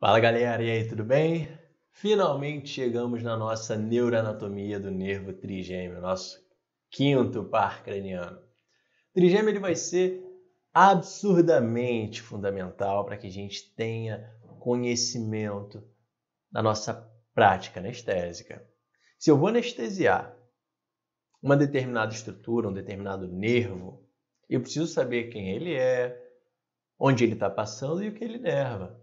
Fala galera, e aí, tudo bem? Finalmente chegamos na nossa neuroanatomia do nervo trigêmeo, nosso quinto par craniano. O trigêmeo ele vai ser absurdamente fundamental para que a gente tenha conhecimento da nossa prática anestésica. Se eu vou anestesiar uma determinada estrutura, um determinado nervo, eu preciso saber quem ele é, onde ele está passando e o que ele inerva.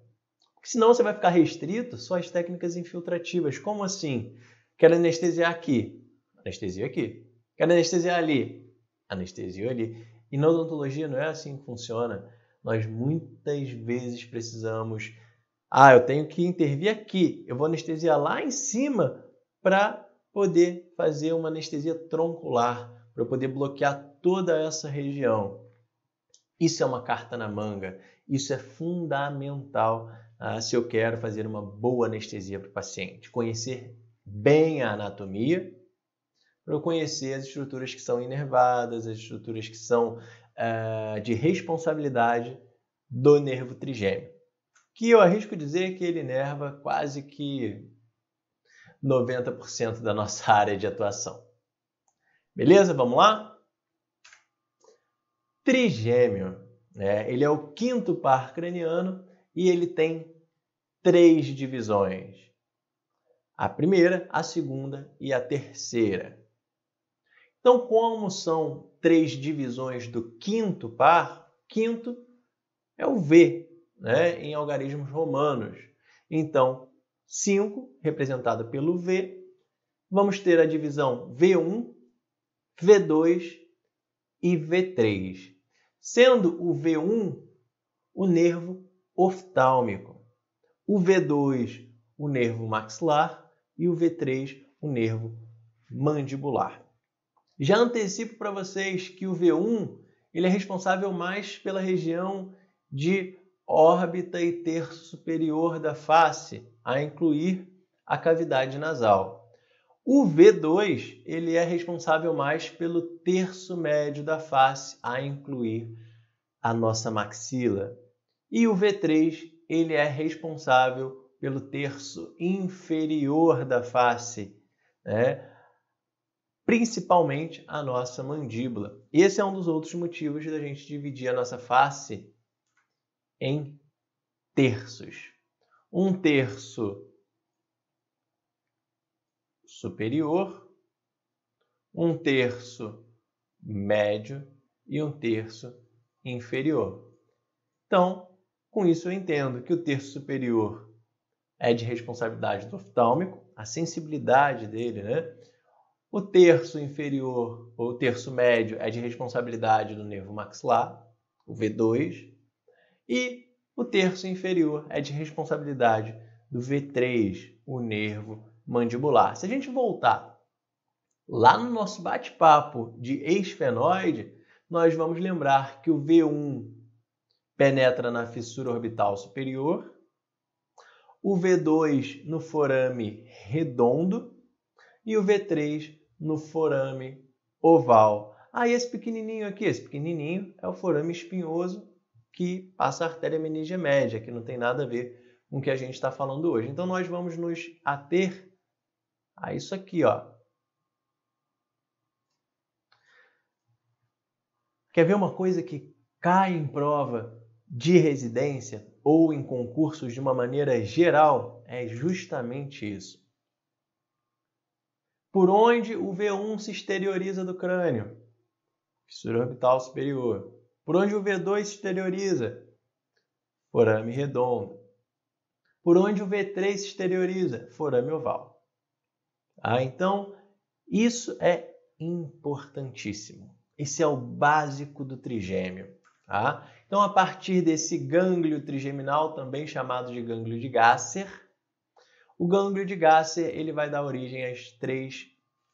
Porque senão você vai ficar restrito só às técnicas infiltrativas. Como assim? Quero anestesiar aqui, anestesia aqui. Quero anestesiar ali, anestesia ali. E na odontologia não é assim que funciona. Nós muitas vezes precisamos... eu tenho que intervir aqui. Eu vou anestesiar lá em cima para poder fazer uma anestesia troncular, para poder bloquear toda essa região. Isso é uma carta na manga. Isso é fundamental se eu quero fazer uma boa anestesia para o paciente. Conhecer bem a anatomia, para eu conhecer as estruturas que são inervadas, as estruturas que são de responsabilidade do nervo trigêmeo. Que eu arrisco dizer que ele inerva quase que 90% da nossa área de atuação. Beleza? Vamos lá? Trigêmeo, né? Ele é o quinto par craniano e ele tem 3 divisões. A primeira, a segunda e a terceira. Então, como são 3 divisões do quinto par, quinto é o V, né, em algarismos romanos. Então, 5, representado pelo V, vamos ter a divisão V1, V2 e V3. Sendo o V1 o nervo oftálmico, o V2 o nervo maxilar e o V3 o nervo mandibular. Já antecipo para vocês que o V1 ele é responsável mais pela região de órbita e terço superior da face, a incluir a cavidade nasal. O V2 ele é responsável mais pelo terço médio da face, a incluir a nossa maxila. E o V3 ele é responsável pelo terço inferior da face, né? Principalmente a nossa mandíbula. Esse é um dos outros motivos da gente dividir a nossa face em terços. Um terço superior, um terço médio e um terço inferior. Então, com isso eu entendo que o terço superior é de responsabilidade do oftálmico, a sensibilidade dele, né? O terço inferior, ou o terço médio, é de responsabilidade do nervo maxilar, o V2, e o terço inferior é de responsabilidade do V3, o nervo mandibular. Se a gente voltar lá no nosso bate-papo de esfenoide, nós vamos lembrar que o V1 penetra na fissura orbital superior, o V2 no forame redondo e o V3 no forame oval. Esse pequenininho aqui, esse pequenininho é o forame espinhoso que passa a artéria meníngea média, que não tem nada a ver com o que a gente está falando hoje. Então, nós vamos nos ater a isso aqui, ó. Quer ver uma coisa que cai em prova de residência ou em concursos de uma maneira geral? É justamente isso. Por onde o V1 se exterioriza do crânio? Fissura orbital superior. Por onde o V2 se exterioriza? Forame redondo. Por onde o V3 se exterioriza? Forame oval. Então, isso é importantíssimo. Esse é o básico do trigêmeo. Então, a partir desse gânglio trigeminal, também chamado de gânglio de Gasser, o gânglio de Gasser ele vai dar origem às 3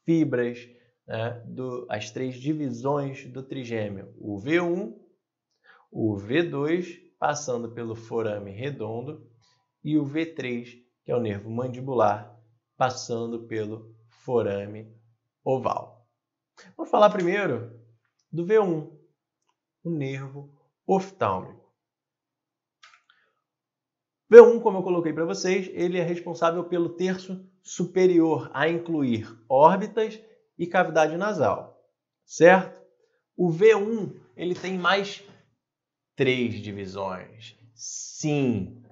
fibras, né, às 3 divisões do trigêmeo. O V1, o V2, passando pelo forame redondo, e o V3, que é o nervo mandibular, passando pelo forame oval. Vamos falar primeiro do V1, o nervo oftálmico. V1, como eu coloquei para vocês, ele é responsável pelo terço superior, a incluir órbitas e cavidade nasal, certo? O V1, ele tem mais 3 divisões. Sim,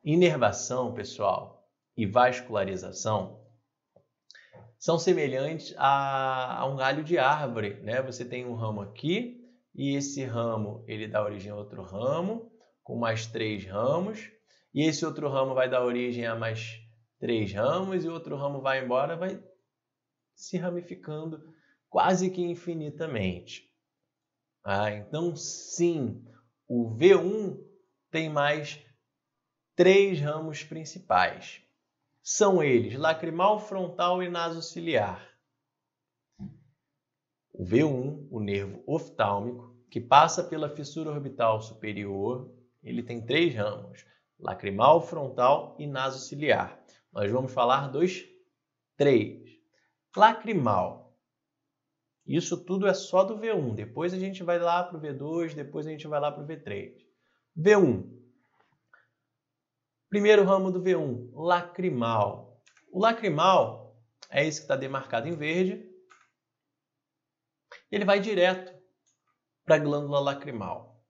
inervação, pessoal, e vascularização são semelhantes a um galho de árvore, né? Você tem um ramo aqui e esse ramo ele dá origem a outro ramo com mais 3 ramos e esse outro ramo vai dar origem a mais 3 ramos e o outro ramo vai embora, vai se ramificando quase que infinitamente. Então, sim, o V1 tem mais 3 ramos principais. São eles lacrimal, frontal e nasociliar. O V1, o nervo oftálmico, que passa pela fissura orbital superior, ele tem 3 ramos, lacrimal, frontal e nasociliar. Nós vamos falar dos 3. Lacrimal. Isso tudo é só do V1. Depois a gente vai lá para o V2, depois a gente vai lá para o V3. V1. Primeiro ramo do V1, lacrimal. O lacrimal é esse que está demarcado em verde. Ele vai direto para a glândula lacrimal.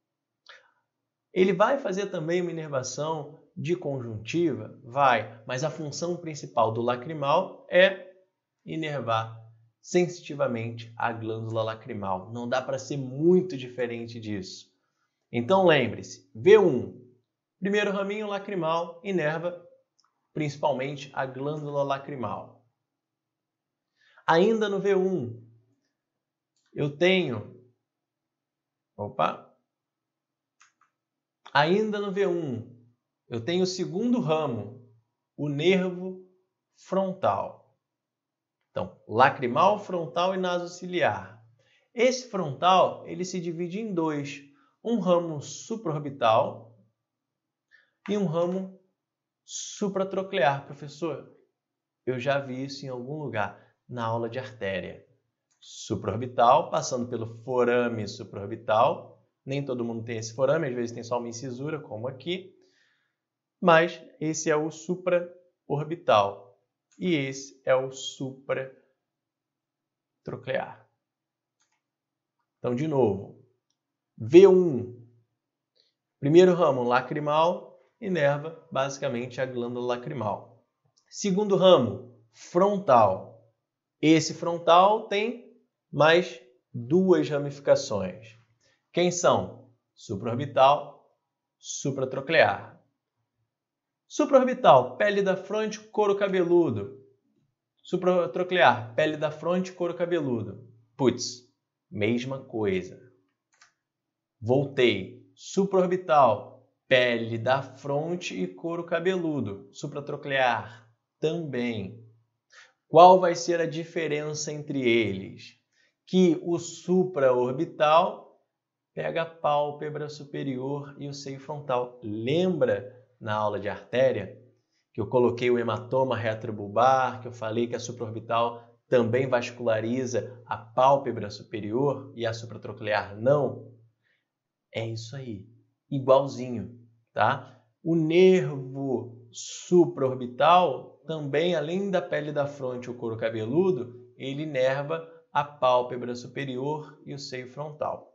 Ele vai fazer também uma inervação de conjuntiva? Vai, mas a função principal do lacrimal é inervar sensitivamente a glândula lacrimal. Não dá para ser muito diferente disso. Então lembre-se, V1, primeiro raminho lacrimal, inerva principalmente a glândula lacrimal. Ainda no V1, eu tenho... Ainda no V1, eu tenho o segundo ramo, o nervo frontal. Então, lacrimal, frontal e nasociliar. Esse frontal, ele se divide em 2. Um ramo supraorbital e um ramo supratroclear. Professor, eu já vi isso em algum lugar, na aula de artéria. Supraorbital, passando pelo forame supraorbital. Nem todo mundo tem esse forame, às vezes tem só uma incisura, como aqui. Mas esse é o supraorbital. E esse é o supratroclear. Então, de novo, V1, primeiro ramo lacrimal, inerva basicamente a glândula lacrimal. Segundo ramo, frontal. Esse frontal tem mais 2 ramificações. Quem são? Supraorbital, supratroclear. Supraorbital, pele da fronte, couro cabeludo. Supratroclear, pele da fronte, couro cabeludo. Putz, mesma coisa. Voltei. Supraorbital, pele da fronte e couro cabeludo. Supratroclear, também. Qual vai ser a diferença entre eles? Que o supraorbital pega a pálpebra superior e o seio frontal. Lembra na aula de artéria que eu coloquei o hematoma retrobulbar, que eu falei que a supraorbital também vasculariza a pálpebra superior e a supratroclear não? É isso aí, igualzinho, tá? O nervo supraorbital também, além da pele da fronte e o couro cabeludo, ele inerva a pálpebra superior e o seio frontal.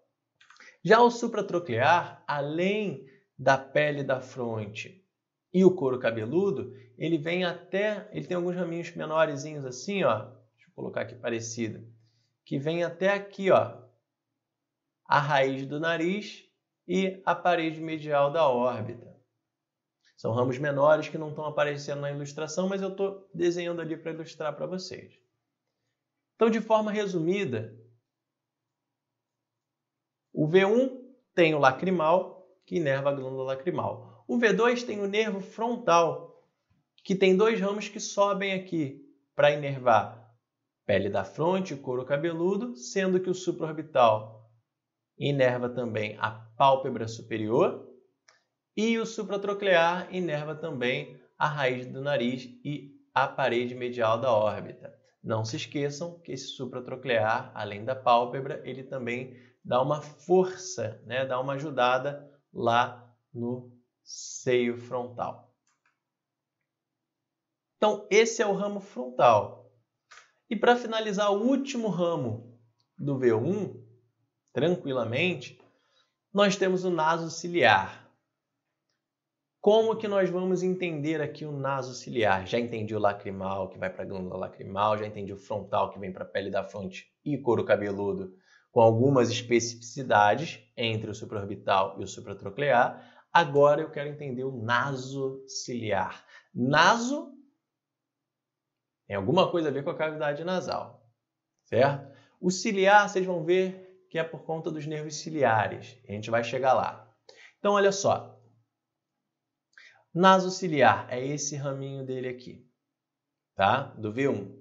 Já o supratroclear, além da pele da fronte e o couro cabeludo, ele vem até, ele tem alguns raminhos menorzinhos assim, ó, deixa eu colocar aqui parecido, que vem até aqui, ó, a raiz do nariz e a parede medial da órbita. São ramos menores que não estão aparecendo na ilustração, mas eu estou desenhando ali para ilustrar para vocês. Então, de forma resumida, o V1 tem o lacrimal, que inerva a glândula lacrimal. O V2 tem o nervo frontal, que tem 2 ramos que sobem aqui para inervar pele da fronte e couro cabeludo, sendo que o supraorbital inerva também a pálpebra superior e o supratroclear inerva também a raiz do nariz e a parede medial da órbita. Não se esqueçam que esse supratroclear, além da pálpebra, ele também dá uma força, né? Dá uma ajudada lá no seio frontal. Então, esse é o ramo frontal. E para finalizar o último ramo do V1, tranquilamente, nós temos o naso ciliar. Como que nós vamos entender aqui o naso ciliar? Já entendi o lacrimal, que vai para a glândula lacrimal, já entendi o frontal, que vem para a pele da fronte e couro cabeludo, com algumas especificidades entre o supraorbital e o supratroclear. Agora eu quero entender o naso ciliar. Naso tem alguma coisa a ver com a cavidade nasal, certo? O ciliar, vocês vão ver que é por conta dos nervos ciliares. A gente vai chegar lá. Então, olha só. Naso ciliar é esse raminho dele aqui, tá? Do V1.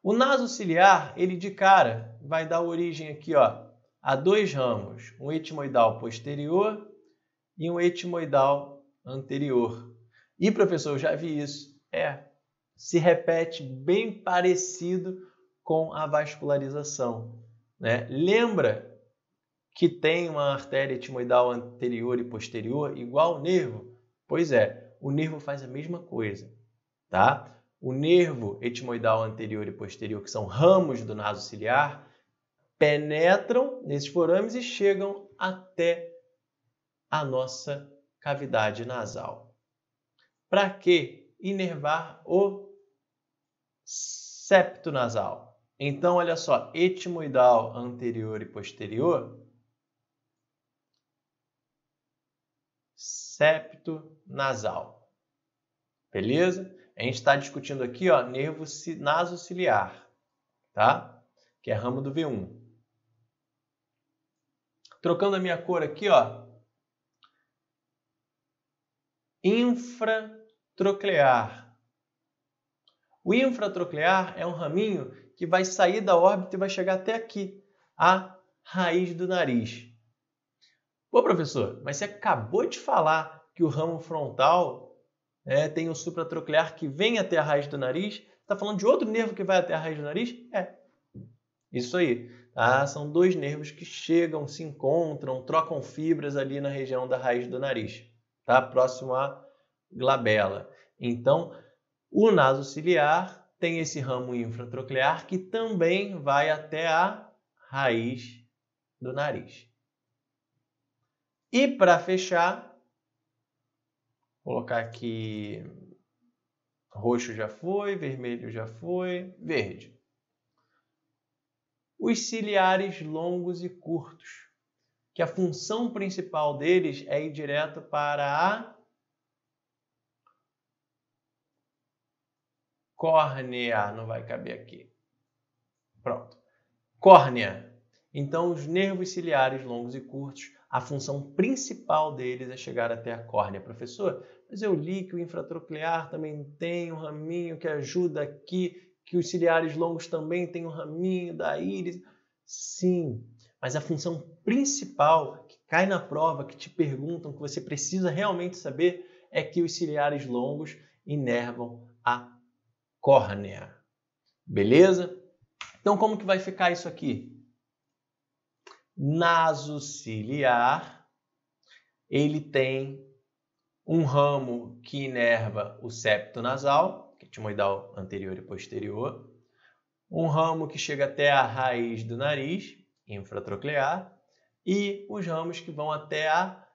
O naso ciliar, ele de cara vai dar origem aqui, ó, a dois ramos, um etimoidal posterior e um etimoidal anterior. E, professor, eu já vi isso. Se repete bem parecido com a vascularização, né? Lembra que tem uma artéria etimoidal anterior e posterior igual ao nervo? Pois é, o nervo faz a mesma coisa, tá? O nervo etimoidal anterior e posterior, que são ramos do naso ciliar, penetram nesses forames e chegam até a nossa cavidade nasal. Para quê? Inervar o septo nasal. Então, olha só, etimoidal anterior e posterior, septo nasal. Beleza? A gente está discutindo aqui, ó, nervo nasociliar, tá? Que é ramo do V1. Trocando a minha cor aqui, ó. Infratroclear. O infratroclear é um raminho que vai sair da órbita e vai chegar até aqui, a raiz do nariz. Pô, professor, mas você acabou de falar que o ramo frontal tem o supratroclear que vem até a raiz do nariz. Você está falando de outro nervo que vai até a raiz do nariz? Isso aí. Tá? São dois nervos que chegam, se encontram, trocam fibras ali na região da raiz do nariz, tá? Próximo à glabela. Então, o naso ciliar tem esse ramo infratroclear que também vai até a raiz do nariz. E para fechar, vou colocar aqui, roxo já foi, vermelho já foi, verde. Os ciliares longos e curtos, que a função principal deles é ir direto para a córnea, não vai caber aqui. Pronto. Córnea. Então, os nervos ciliares longos e curtos, a função principal deles é chegar até a córnea. Professor, mas eu li que o infratroclear também tem um raminho que ajuda aqui, que os ciliares longos também têm um raminho da íris. Sim, mas a função principal que cai na prova, que te perguntam, que você precisa realmente saber, é que os ciliares longos inervam a córnea. Beleza? Então, como que vai ficar isso aqui? Nasociliar, ele tem um ramo que inerva o septo nasal, que é etimoidal anterior e posterior, um ramo que chega até a raiz do nariz, infratroclear, e os ramos que vão até a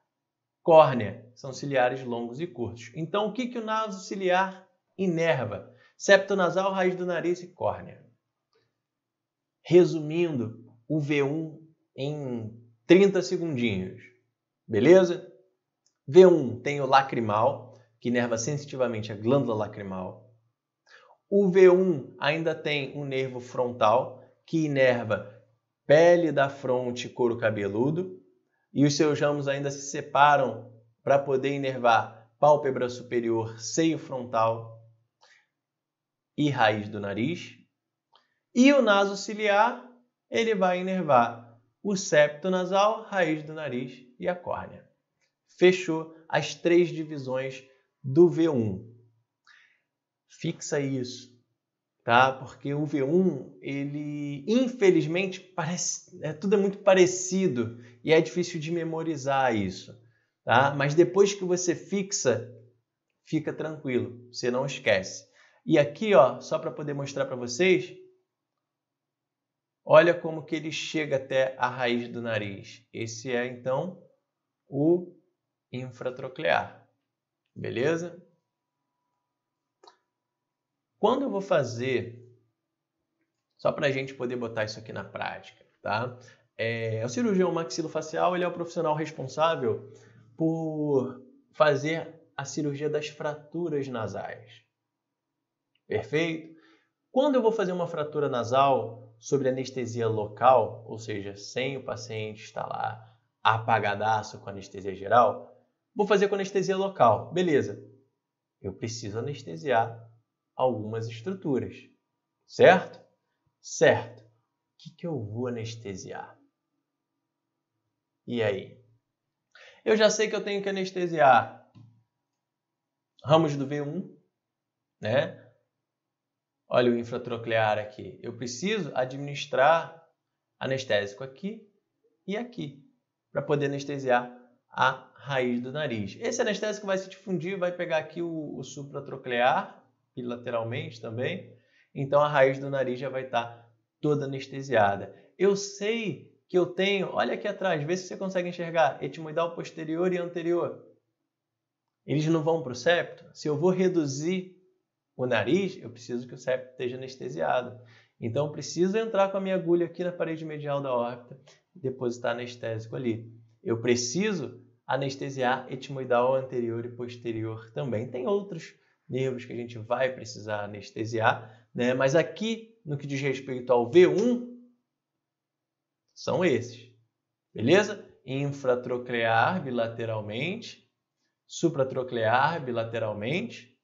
córnea, são ciliares longos e curtos. Então, o que o nasociliar inerva? Septo nasal, raiz do nariz e córnea. Resumindo, o V1 em 30 segundinhos, beleza? V1 tem o lacrimal, que inerva sensitivamente a glândula lacrimal. O V1 ainda tem um nervo frontal, que inerva pele da fronte e couro cabeludo, e os seus ramos ainda se separam para poder inervar pálpebra superior, seio frontal e raiz do nariz. E o nasociliar, ele vai inervar o septo nasal, raiz do nariz e a córnea. Fechou as 3 divisões do V1. Fixa isso, tá? Porque o V1, ele infelizmente parece, tudo é muito parecido e é difícil de memorizar isso, tá? Mas depois que você fixa, fica tranquilo, você não esquece. E aqui, ó, só para poder mostrar para vocês, olha como que ele chega até a raiz do nariz. Esse é, então, o infratroclear. Beleza? Quando eu vou fazer, só para a gente poder botar isso aqui na prática, tá? O cirurgião maxilofacial, ele é o profissional responsável por fazer a cirurgia das fraturas nasais. Perfeito? Quando eu vou fazer uma fratura nasal sobre anestesia local, ou seja, sem o paciente estar lá apagadaço com anestesia geral, vou fazer com anestesia local. Beleza. Eu preciso anestesiar algumas estruturas. Certo? Certo. O que eu vou anestesiar? E aí? Eu já sei que eu tenho que anestesiar ramos do V1, né? Olha o infratroclear aqui. Eu preciso administrar anestésico aqui e aqui, para poder anestesiar a raiz do nariz. Esse anestésico vai se difundir, vai pegar aqui o supratroclear, bilateralmente também. Então a raiz do nariz já vai estar toda anestesiada. Eu sei que eu tenho, olha aqui atrás, vê se você consegue enxergar, etimoidal posterior e anterior. Eles não vão para o septo? Se eu vou reduzir o nariz, eu preciso que o septo esteja anestesiado. Então, eu preciso entrar com a minha agulha aqui na parede medial da órbita e depositar anestésico ali. Eu preciso anestesiar etimoidal anterior e posterior também. Tem outros nervos que a gente vai precisar anestesiar, né? Mas aqui, no que diz respeito ao V1, são esses. Beleza? Infratroclear bilateralmente, supratroclear bilateralmente,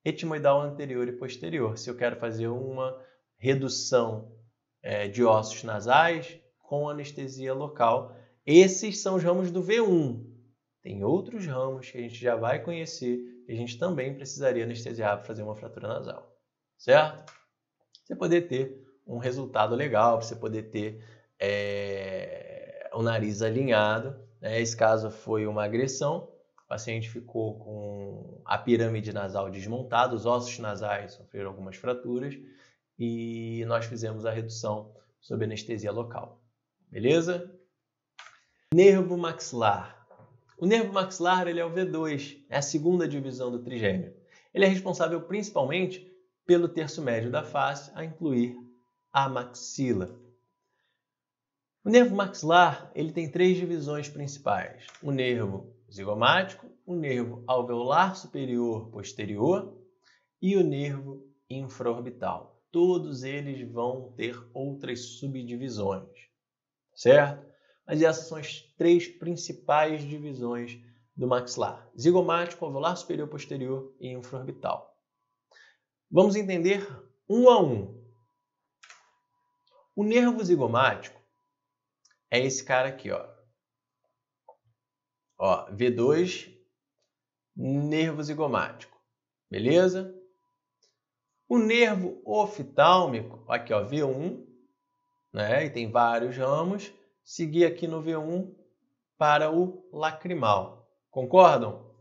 etimoidal anterior e posterior. Se eu quero fazer uma redução de ossos nasais com anestesia local, esses são os ramos do V1. Tem outros ramos que a gente já vai conhecer e a gente também precisaria anestesiar para fazer uma fratura nasal. Certo? Você poder ter um resultado legal, para você poder ter o nariz alinhado. Né? Esse caso foi uma agressão. O paciente ficou com a pirâmide nasal desmontada, os ossos nasais sofreram algumas fraturas e nós fizemos a redução sob anestesia local. Beleza? Nervo maxilar. O nervo maxilar ele é o V2, é a segunda divisão do trigêmeo. Ele é responsável principalmente pelo terço médio da face, a incluir a maxila. O nervo maxilar ele tem três divisões principais. O nervo zigomático, o nervo alveolar superior posterior e o nervo infraorbital. Todos eles vão ter outras subdivisões, certo? Mas essas são as três principais divisões do maxilar: zigomático, alveolar superior posterior e infraorbital. Vamos entender um a um. O nervo zigomático é esse cara aqui, ó. Ó, V2, nervo zigomático, beleza? O nervo oftálmico, aqui ó, V1, né? E tem vários ramos. Seguir aqui no V1 para o lacrimal. Concordam?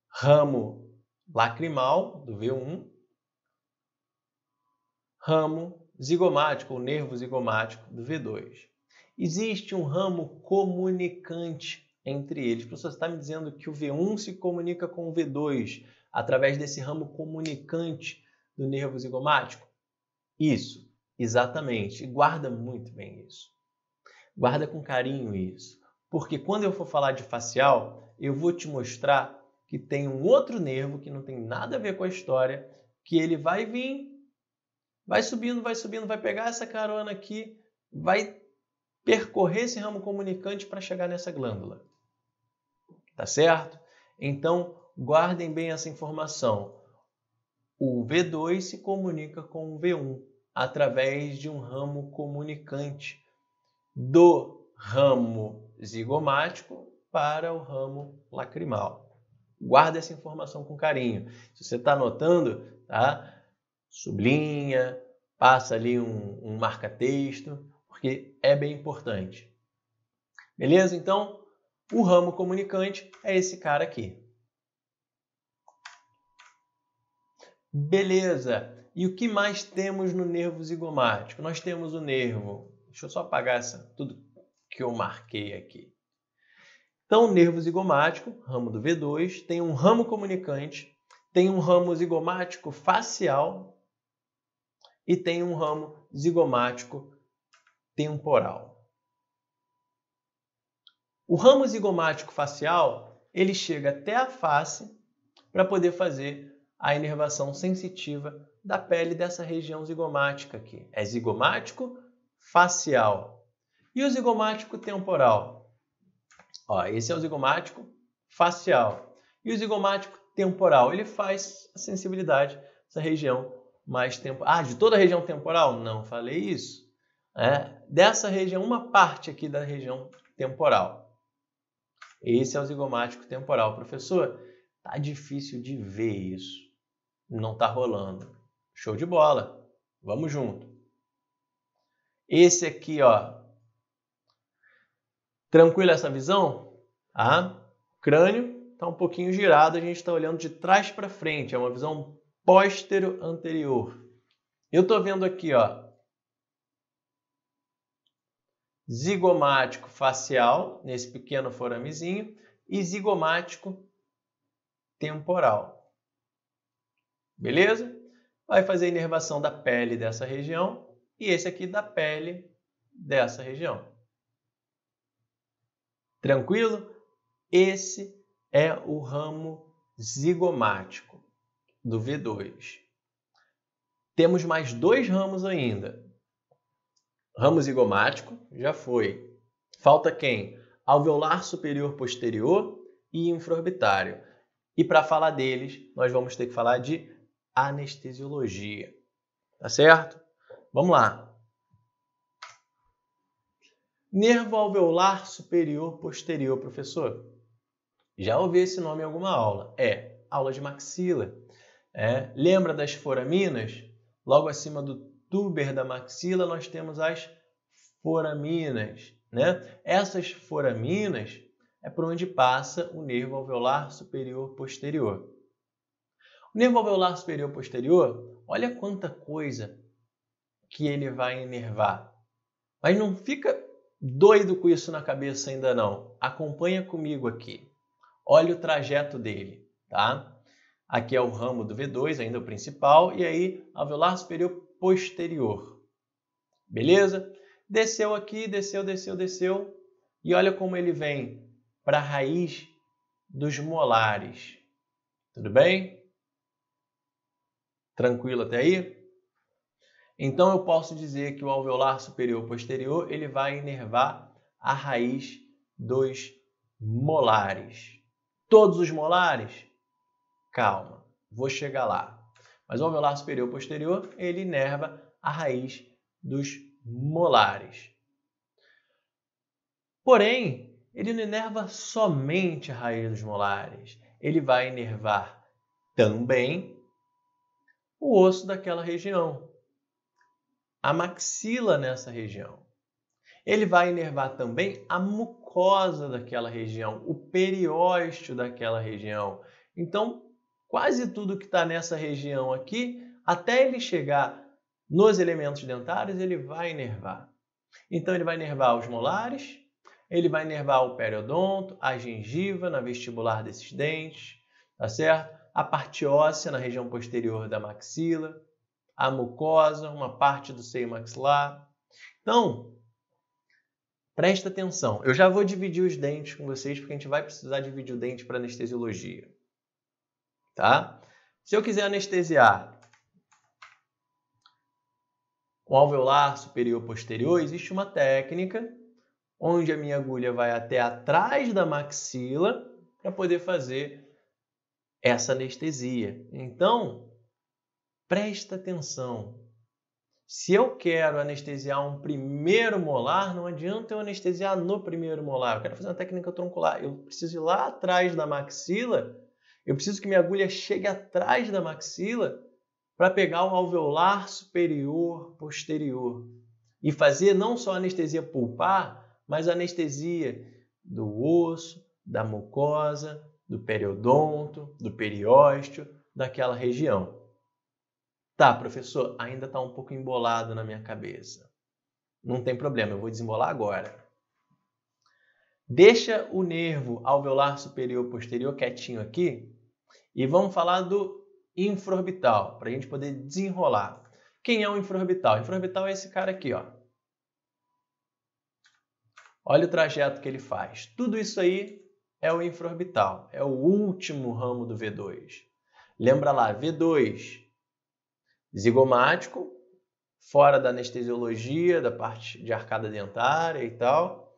Ramo lacrimal do V1, ramo zigomático, o nervo zigomático do V2. Existe um ramo comunicante entre eles. O professor está me dizendo que o V1 se comunica com o V2 através desse ramo comunicante do nervo zigomático? Isso, exatamente. E guarda muito bem isso. Guarda com carinho isso. Porque quando eu for falar de facial, eu vou te mostrar que tem um outro nervo que não tem nada a ver com a história, que ele vai vir, vai subindo, vai pegar essa carona aqui, vai percorrer esse ramo comunicante para chegar nessa glândula. Tá certo? Então, guardem bem essa informação. O V2 se comunica com o V1 através de um ramo comunicante do ramo zigomático para o ramo lacrimal. Guarda essa informação com carinho. Se você está anotando, tá? Sublinha, passa ali um marca-texto, porque é bem importante. Beleza? Então, o ramo comunicante é esse cara aqui. Beleza. E o que mais temos no nervo zigomático? Nós temos o nervo... Deixa eu só apagar tudo que eu marquei aqui. Então, o nervo zigomático, ramo do V2, tem um ramo comunicante, tem um ramo zigomático facial e tem um ramo zigomático temporal. O ramo zigomático facial, ele chega até a face para poder fazer a inervação sensitiva da pele dessa região zigomática aqui. É zigomático facial. E o zigomático temporal? Ó, esse é o zigomático facial. E o zigomático temporal, ele faz a sensibilidade dessa região mais temporal. Ah, de toda a região temporal? Não falei isso. Dessa região, uma parte aqui da região temporal. Esse é o zigomático temporal. Professor, tá difícil de ver isso. Não tá rolando. Show de bola. Vamos junto. Esse aqui, ó. Tranquilo essa visão? O crânio está um pouquinho girado, a gente está olhando de trás para frente. É uma visão póstero-anterior. Eu estou vendo aqui, ó, zigomático facial, nesse pequeno foramezinho, e zigomático temporal. Beleza? Vai fazer a inervação da pele dessa região e esse aqui da pele dessa região. Tranquilo? Esse é o ramo zigomático do V2. Temos mais dois ramos ainda. Ramo zigomático, já foi. Falta quem? Alveolar superior posterior e infraorbitário. E para falar deles, nós vamos ter que falar de anestesiologia. Tá certo? Vamos lá. Nervo alveolar superior posterior, professor. Já ouvi esse nome em alguma aula. Aula de maxila. Lembra das foraminas? Logo acima do túber da maxila, nós temos as foraminas. Essas foraminas é por onde passa o nervo alveolar superior posterior. O nervo alveolar superior posterior, olha quanta coisa que ele vai inervar. Mas não fica doido com isso na cabeça ainda não. Acompanha comigo aqui. Olha o trajeto dele, tá? Aqui é o ramo do V2, ainda o principal, e aí alveolar superior posterior. Beleza? Desceu aqui, desceu, desceu, desceu. E olha como ele vem para a raiz dos molares. Tudo bem? Tranquilo até aí? Então eu posso dizer que o alveolar superior posterior ele vai inervar a raiz dos molares. Todos os molares? Calma, vou chegar lá. Mas o alveolar superior posterior ele inerva a raiz dos molares. Porém, ele não inerva somente a raiz dos molares. Ele vai inervar também o osso daquela região. A maxila nessa região. Ele vai inervar também a mucosa daquela região, o periósteo daquela região. Então, quase tudo que está nessa região aqui, até ele chegar nos elementos dentários, ele vai inervar. Então, ele vai inervar os molares, ele vai inervar o periodonto, a gengiva na vestibular desses dentes, tá certo? A parte óssea na região posterior da maxila, a mucosa, uma parte do seio maxilar. Então, presta atenção. Eu já vou dividir os dentes com vocês, porque a gente vai precisar dividir o dente para anestesiologia. Tá? Se eu quiser anestesiar o alveolar superior posterior, existe uma técnica onde a minha agulha vai até atrás da maxila para poder fazer essa anestesia. Então, presta atenção. Se eu quero anestesiar um primeiro molar, não adianta eu anestesiar no primeiro molar. Eu quero fazer uma técnica troncular. Eu preciso ir lá atrás da maxila. Eu preciso que minha agulha chegue atrás da maxila para pegar o alveolar superior posterior. E fazer não só anestesia pulpar, mas anestesia do osso, da mucosa, do periodonto, do periósteo, daquela região. Tá, professor, ainda está um pouco embolado na minha cabeça. Não tem problema, eu vou desembolar agora. Deixa o nervo alveolar superior posterior quietinho aqui e vamos falar do infraorbital, para a gente poder desenrolar. Quem é o infraorbital? O infraorbital é esse cara aqui, ó. Olha o trajeto que ele faz. Tudo isso aí é o infraorbital, é o último ramo do V2. Lembra lá, V2, zigomático, fora da anestesiologia, da parte de arcada dentária e tal.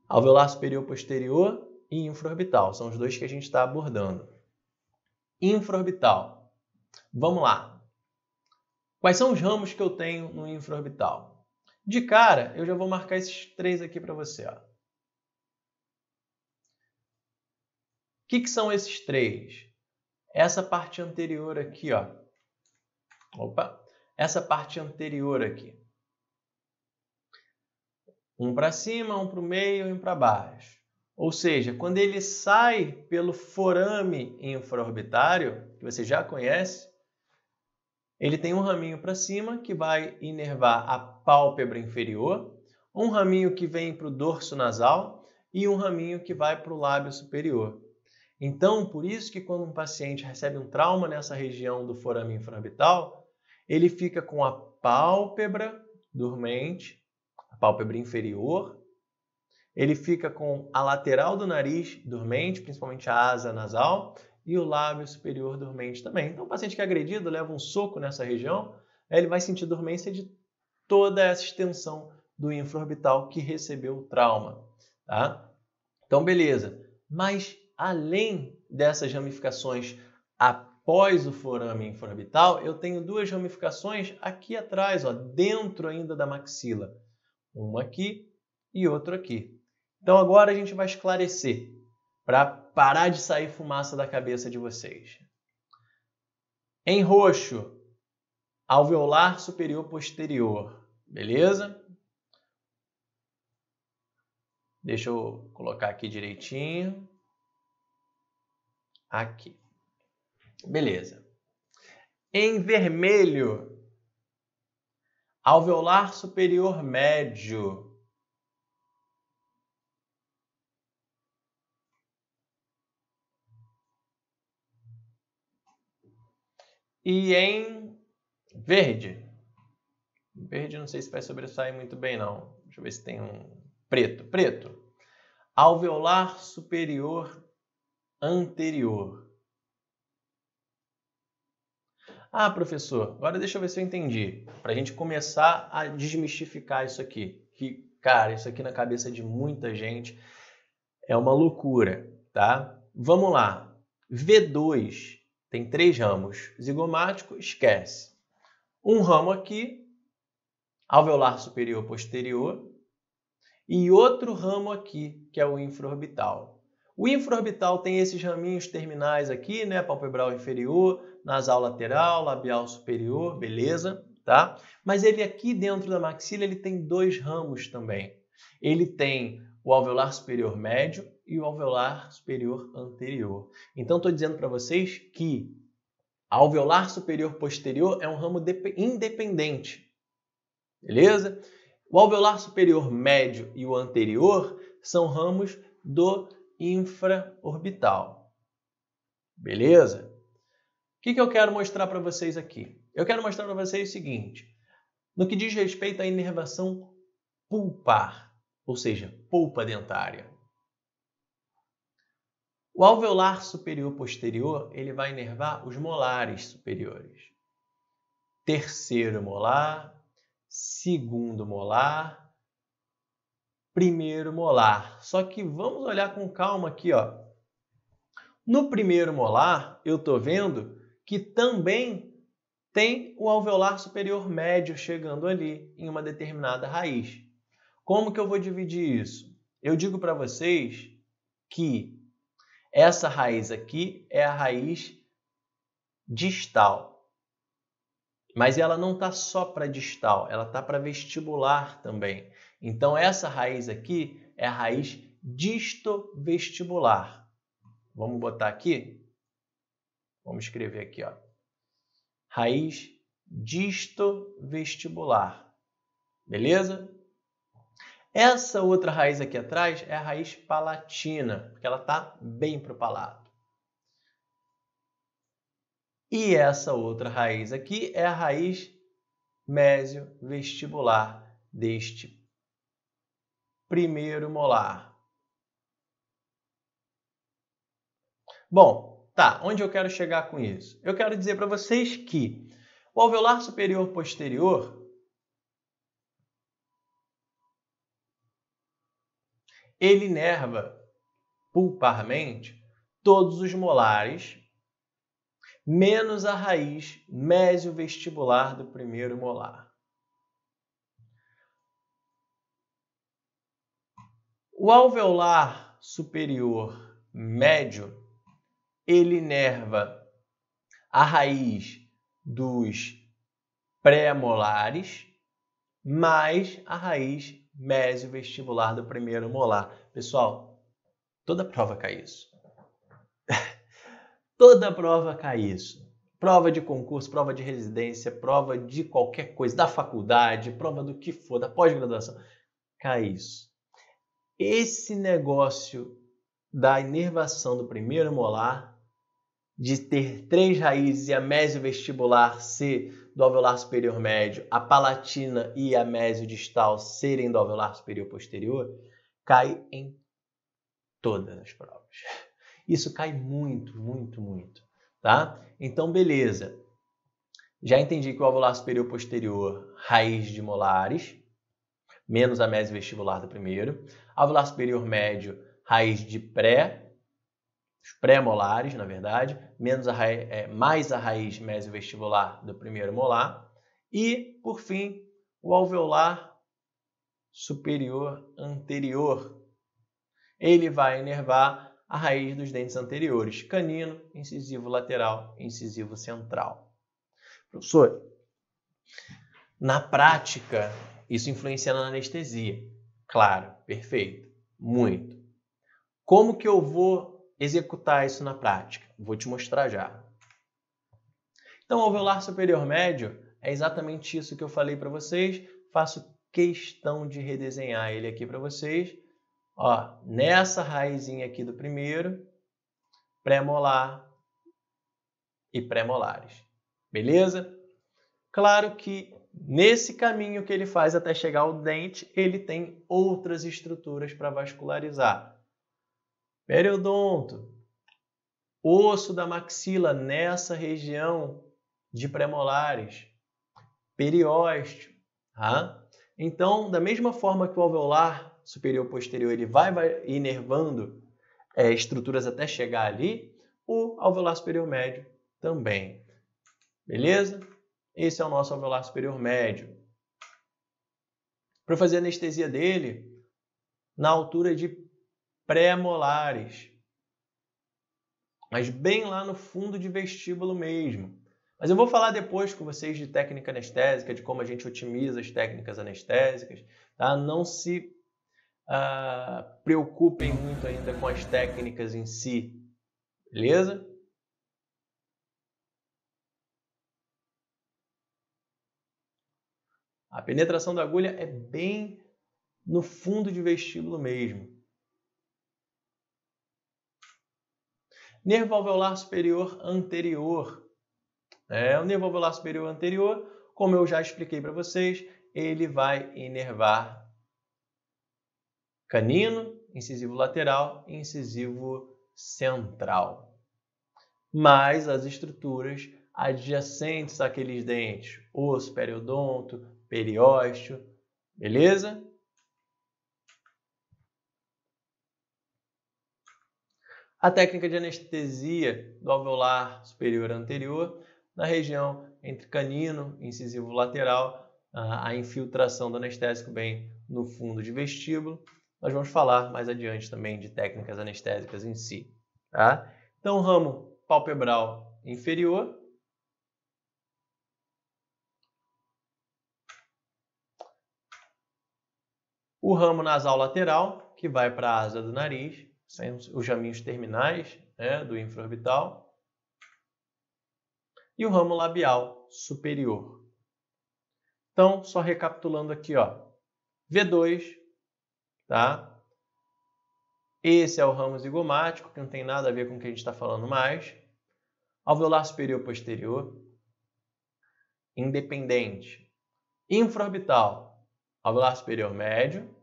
Alveolar superior posterior e infraorbital, são os dois que a gente está abordando. Infraorbital. Vamos lá. Quais são os ramos que eu tenho no infraorbital? De cara, eu já vou marcar esses três aqui para você. Ó. O que são esses três? Essa parte anterior aqui, ó. Opa! Essa parte anterior aqui. Um para cima, um para o meio e um para baixo. Ou seja, quando ele sai pelo forame infraorbitário, que você já conhece, ele tem um raminho para cima que vai inervar a pálpebra inferior, um raminho que vem para o dorso nasal e um raminho que vai para o lábio superior. Então, por isso que quando um paciente recebe um trauma nessa região do forame infraorbital, ele fica com a pálpebra dormente, a pálpebra inferior, ele fica com a lateral do nariz dormente, principalmente a asa nasal, e o lábio superior dormente também. Então, o paciente que é agredido leva um soco nessa região, ele vai sentir dormência de toda essa extensão do infraorbital que recebeu o trauma. Tá? Então, beleza. Mas, além dessas ramificações após o forame infraorbital, eu tenho duas ramificações aqui atrás, ó, dentro ainda da maxila. Uma aqui e outra aqui. Então, agora a gente vai esclarecer para parar de sair fumaça da cabeça de vocês. Em roxo, alveolar superior posterior, beleza? Deixa eu colocar aqui direitinho. Aqui. Beleza. Em vermelho, alveolar superior médio. E em verde. Verde não sei se vai sobressair muito bem, não. Deixa eu ver se tem um preto. Preto. Alveolar superior anterior. Ah, professor, agora deixa eu ver se eu entendi. Para a gente começar a desmistificar isso aqui. Que, cara, isso aqui na cabeça de muita gente é uma loucura, tá? Vamos lá. V2 tem 3 ramos. Zigomático, esquece. Um ramo aqui, alveolar superior posterior, e outro ramo aqui, que é o infraorbital. O infraorbital tem esses raminhos terminais aqui, né? Palpebral inferior, nasal lateral, labial superior, beleza, tá? Mas ele aqui dentro da maxila, ele tem 2 ramos também. Ele tem o alveolar superior médio e o alveolar superior anterior. Então, estou dizendo para vocês que alveolar superior posterior é um ramo independente, beleza? O alveolar superior médio e o anterior são ramos do infraorbital, beleza? O que eu quero mostrar para vocês aqui? Eu quero mostrar para vocês o seguinte, no que diz respeito à inervação pulpar, ou seja, polpa dentária. O alveolar superior posterior, ele vai inervar os molares superiores. Terceiro molar, segundo molar, primeiro molar. Só que vamos olhar com calma aqui, ó. No primeiro molar, eu estou vendo que também tem o alveolar superior médio chegando ali em uma determinada raiz. Como que eu vou dividir isso? Eu digo para vocês que essa raiz aqui é a raiz distal. Mas ela não está só para distal, ela está para vestibular também. Então, essa raiz aqui é a raiz distovestibular. Vamos botar aqui? Vamos escrever aqui, ó. raiz distovestibular. Beleza? Essa outra raiz aqui atrás é a raiz palatina, porque ela está bem para o palato. E essa outra raiz aqui é a raiz mesiovestibular deste primeiro molar. Bom, tá, onde eu quero chegar com isso? Eu quero dizer para vocês que o alveolar superior posterior ele inerva pulparmente todos os molares, menos a raiz mesiovestibular do primeiro molar. O alveolar superior médio, ele inerva a raiz dos pré-molares mais a raiz mesiovestibular do primeiro molar. Pessoal, toda prova cai isso. Toda prova cai isso. Prova de concurso, prova de residência, prova de qualquer coisa, da faculdade, prova do que for, da pós-graduação, cai isso. Esse negócio da inervação do primeiro molar, de ter 3 raízes e a mesiovestibular ser do alveolar superior médio, a palatina e a mesiodistal serem do alveolar superior posterior, cai em todas as provas. Isso cai muito, muito, muito, tá? Então, beleza. Já entendi que o alveolar superior posterior, raiz de molares, menos a mesiovestibular do primeiro. Alveolar superior médio, raiz de os pré-molares, na verdade, mais a raiz mesiovestibular do primeiro molar. E, por fim, o alveolar superior anterior. Ele vai inervar a raiz dos dentes anteriores, canino, incisivo lateral e incisivo central. Professor, na prática, isso influencia na anestesia. Claro, perfeito, muito. Como que eu vou executar isso na prática? Vou te mostrar já. Então, o alveolar superior médio é exatamente isso que eu falei para vocês. Faço questão de redesenhar ele aqui para vocês. Ó, nessa raizinha aqui do primeiro, pré-molar e pré-molares. Beleza? Claro que nesse caminho que ele faz até chegar ao dente, ele tem outras estruturas para vascularizar. Periodonto, osso da maxila nessa região de pré-molares, periósteo. Tá? Então, da mesma forma que o alveolar superior posterior ele vai inervando estruturas até chegar ali, o alveolar superior médio também. Beleza? Esse é o nosso alveolar superior médio. Para fazer a anestesia dele, na altura de pré-molares, mas bem lá no fundo de vestíbulo mesmo. Mas eu vou falar depois com vocês de técnica anestésica, de como a gente otimiza as técnicas anestésicas. Tá? Não se preocupem muito ainda com as técnicas em si. Beleza? A penetração da agulha é bem no fundo de vestíbulo mesmo. Nervo alveolar superior anterior. O nervo alveolar superior anterior, como eu já expliquei para vocês, ele vai inervar canino, incisivo lateral e incisivo central. Mais as estruturas adjacentes àqueles dentes, osso, periodonto, periósteo, beleza? A técnica de anestesia do alveolar superior anterior, na região entre canino e incisivo lateral, a infiltração do anestésico bem no fundo de vestíbulo. Nós vamos falar mais adiante também de técnicas anestésicas em si. Tá? Então, o ramo palpebral inferior. O ramo nasal lateral, que vai para a asa do nariz, são os raminhos terminais do infraorbital. e o ramo labial superior. Então, só recapitulando aqui, ó, V2, tá? Esse é o ramo zigomático, que não tem nada a ver com o que a gente está falando mais. Alveolar superior posterior, independente. Infraorbital, alveolar superior médio,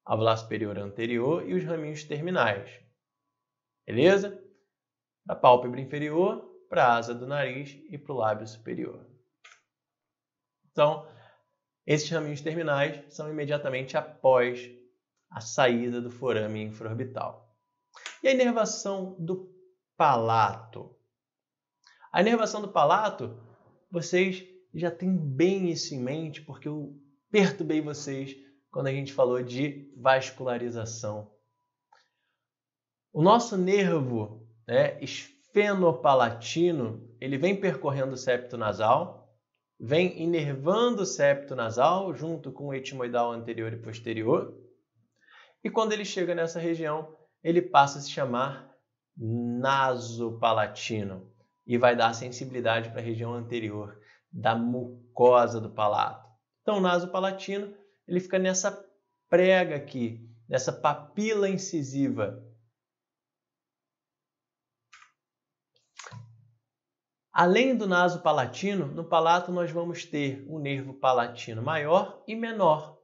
alveolar superior anterior e os raminhos terminais. Beleza? Da pálpebra inferior para a asa do nariz e para o lábio superior. Então, esses raminhos terminais são imediatamente após a saída do forame infraorbital. E a inervação do palato? A inervação do palato, vocês já têm bem isso em mente, porque eu perturbei vocês quando a gente falou de vascularização. O nosso nervo, esfenopalatino, ele vem percorrendo o septo nasal, vem inervando o septo nasal junto com o etimoidal anterior e posterior, e quando ele chega nessa região, ele passa a se chamar nasopalatino e vai dar sensibilidade para a região anterior da mucosa do palato. Então, o nasopalatino, ele fica nessa prega aqui, nessa papila incisiva. Além do nasopalatino, no palato nós vamos ter um nervo palatino maior e menor,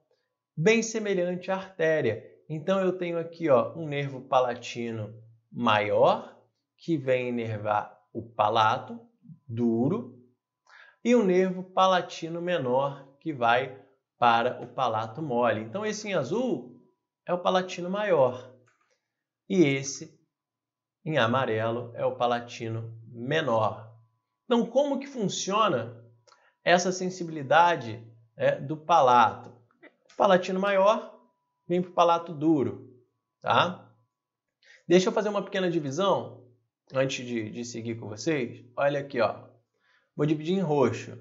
bem semelhante à artéria. Então, eu tenho aqui, ó, um nervo palatino maior, que vem inervar o palato duro, e um nervo palatino menor, que vai para o palato mole. Então, esse em azul é o palatino maior, e esse em amarelo é o palatino menor. Então, como que funciona essa sensibilidade do palato? O palatino maior vem para o palato duro, tá? Deixa eu fazer uma pequena divisão antes de seguir com vocês. Olha aqui, ó. Vou dividir em roxo.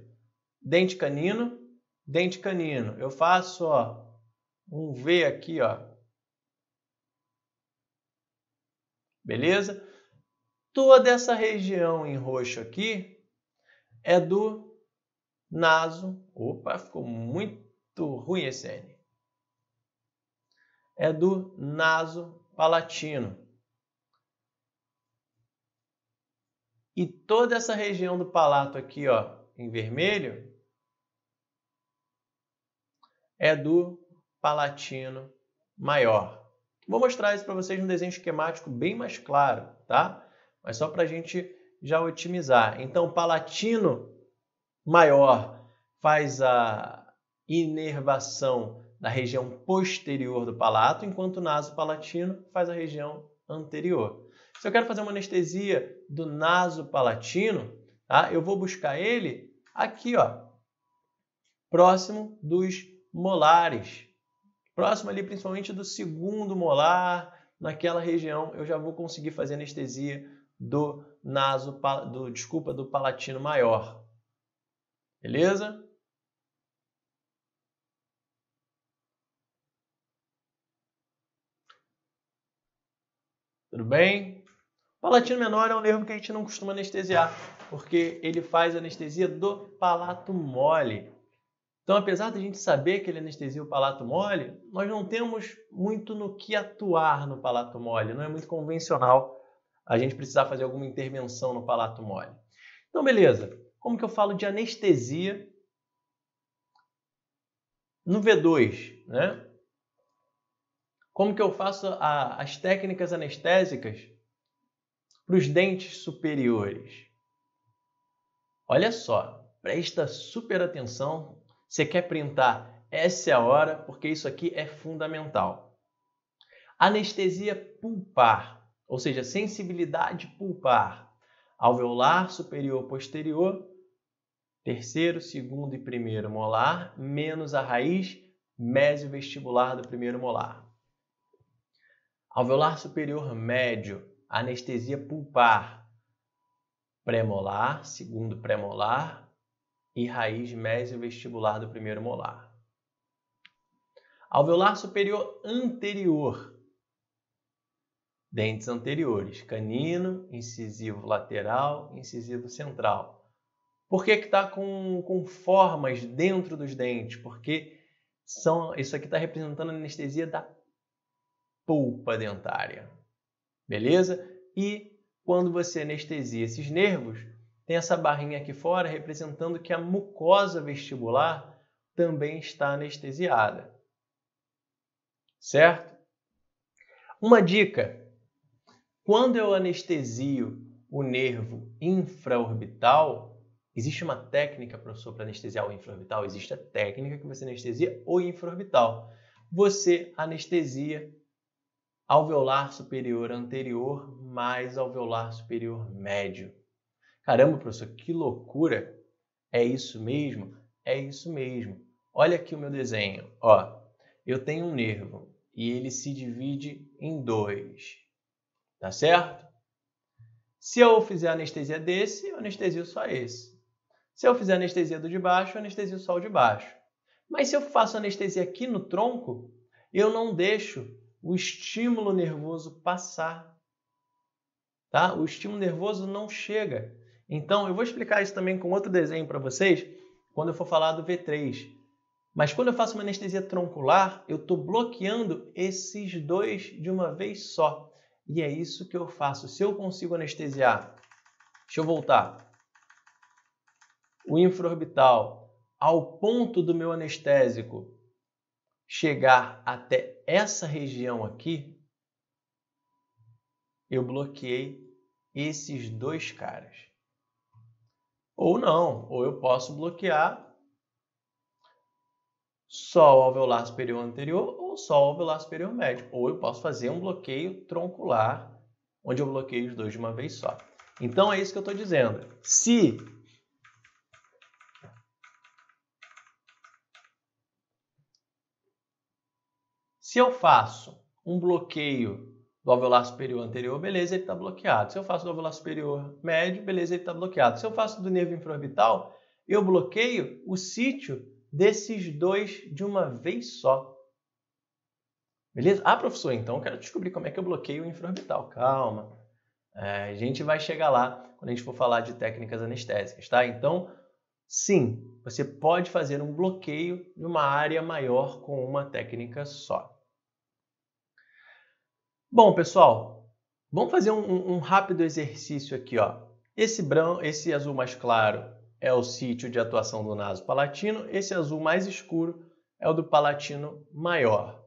Dente canino, dente canino. Eu faço, ó, um V aqui, ó. Beleza? Toda essa região em roxo aqui é do naso. Opa, ficou muito ruim esse N. É do naso palatino. E toda essa região do palato aqui, ó, em vermelho, é do palatino maior. Vou mostrar isso para vocês num desenho esquemático bem mais claro, tá? Mas só para a gente já otimizar. Então, palatino maior faz a inervação da região posterior do palato, enquanto o nasopalatino faz a região anterior. Se eu quero fazer uma anestesia do nasopalatino, tá? Eu vou buscar ele aqui, ó, próximo dos molares. Próximo ali, principalmente do segundo molar, naquela região, eu já vou conseguir fazer anestesia do palatino maior. Beleza? Tudo bem? O palatino menor é um nervo que a gente não costuma anestesiar, porque ele faz anestesia do palato mole. Então, apesar de a gente saber que ele anestesia o palato mole, nós não temos muito no que atuar no palato mole. Não é muito convencional a gente precisar fazer alguma intervenção no palato mole. Então, beleza. Como que eu falo de anestesia no V2, né? Como que eu faço as técnicas anestésicas para os dentes superiores? Olha só, presta super atenção. Você quer printar? Essa é a hora, porque isso aqui é fundamental. Anestesia pulpar, ou seja, sensibilidade pulpar. Alveolar superior posterior, terceiro, segundo e primeiro molar, menos a raiz mesiovestibular do primeiro molar. Alveolar superior médio, anestesia pulpar, pré-molar, segundo pré-molar e raiz mesiovestibular do primeiro molar. Alveolar superior anterior, dentes anteriores, canino, incisivo lateral, incisivo central. Por que está com formas dentro dos dentes? Porque isso aqui está representando a anestesia da polpa dentária. Beleza? E quando você anestesia esses nervos, tem essa barrinha aqui fora representando que a mucosa vestibular também está anestesiada. Certo? Uma dica. Quando eu anestesio o nervo infraorbital, existe uma técnica, professor, para anestesiar o infraorbital? Existe a técnica que você anestesia o infraorbital. Você anestesia alveolar superior anterior mais alveolar superior médio. Caramba, professor, que loucura! É isso mesmo? É isso mesmo. Olha aqui o meu desenho. Ó, eu tenho um nervo e ele se divide em dois. Tá certo? Se eu fizer anestesia desse, eu anestesio só esse. Se eu fizer anestesia do de baixo, eu anestesio só o de baixo. Mas se eu faço anestesia aqui no tronco, eu não deixo o estímulo nervoso passar. Tá? O estímulo nervoso não chega. Então, eu vou explicar isso também com outro desenho para vocês, quando eu for falar do V3. Mas quando eu faço uma anestesia troncular, eu estou bloqueando esses dois de uma vez só. E é isso que eu faço. Se eu consigo anestesiar, deixa eu voltar, o infraorbital ao ponto do meu anestésico chegar até essa região aqui, eu bloqueei esses dois caras. Ou não, ou eu posso bloquear só o alveolar superior anterior ou só o alveolar superior médio. Ou eu posso fazer um bloqueio troncular, onde eu bloqueio os dois de uma vez só. Então é isso que eu estou dizendo. Se eu faço um bloqueio do alveolar superior anterior, beleza, ele está bloqueado. Se eu faço do alveolar superior médio, beleza, ele está bloqueado. Se eu faço do nervo infraorbital, eu bloqueio o sítio desses dois de uma vez só. Beleza? Ah, professor, então eu quero descobrir como é que eu bloqueio o infraorbital. Calma. A gente vai chegar lá quando a gente for falar de técnicas anestésicas, tá? Então, sim, você pode fazer um bloqueio de uma área maior com uma técnica só. Bom, pessoal, vamos fazer um rápido exercício aqui, ó. Esse azul mais claro é o sítio de atuação do naso palatino, esse azul mais escuro é o do palatino maior.